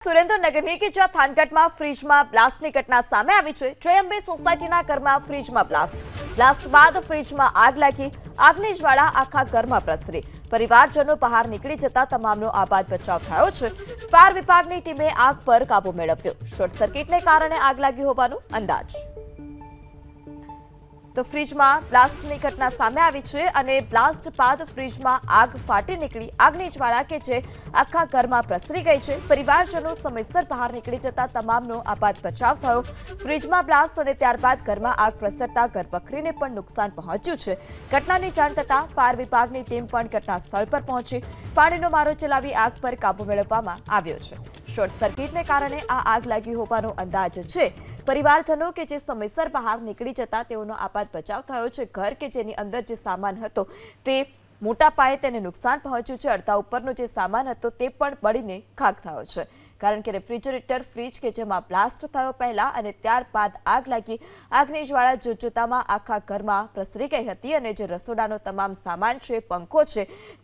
સુરેન્દ્રનગરની કે જ્યાં થાનગઢમાં ફ્રીજમાં બ્લાસ્ટની ઘટના સામે આવી છે। ટ્રેમ્બે સોસાયટીના ઘરમાં ફ્રીજમાં બ્લાસ્ટ બાદ ફ્રીજમાં આગ લાગી। આગની જ્વાળા આખા ઘરમાં પ્રસરી। પરિવારજનો બહાર નીકળી જતા તમામનો આબાદ બચાવ થયો છે। ફાયર વિભાગની ટીમે આગ પર કાબુ મેળવ્યો। શોર્ટ સર્કિટને કારણે આગ લાગી હોવાનો અંદાજ। તો ફ્રીજમાં બ્લાસ્ટની ઘટના સામે આવી છે અને બ્લાસ્ટ બાદ ફ્રીજમાં આગ ફાટી નીકળી। આગની જ્વાળા કે જે આખા ઘરમાં પ્રસરી ગઈ છે। પરિવારજનો સમયસર બહાર નીકળી જતા તમામનો આબાદ બચાવ થયો। ફ્રીજમાં બ્લાસ્ટ અને ત્યારબાદ ઘરમાં આગ પ્રસરતા ઘરવખરીને પણ નુકસાન પહોંચ્યું છે। ઘટનાની જાણ થતાં ફાયર વિભાગની ટીમ પણ ઘટના સ્થળ પર પહોંચી પાણીનો મારો ચલાવી આગ પર કાબુ મેળવવામાં આવ્યો છે। શોર્ટ સર્કિટને કારણે આ આગ લાગી હોવાનો અંદાજ છે। પરિવારજનો કે જે સમયસર બહાર નીકળી જતા તેઓનો આબાદ બચાવ થયો છે। ઘર કે જેની અંદર જે સામાન હતો તે મોટા પાયે તેને નુકસાન પહોંચ્યું છે। અડધા ઉપરનો જે સામાન હતો તે પણ બળીને ખાખ થયો છે, કારણ કે રેફ્રિજરેટર ફ્રીજ કે જેમાં બ્લાસ્ટ થયો પહેલા અને ત્યારબાદ આગ લાગી। આગની જ્વાળા જોતજોતામાં આખા ઘરમાં પ્રસરી ગઈ હતી અને જે રસોડાનો તમામ સામાન છે, પંખો છે,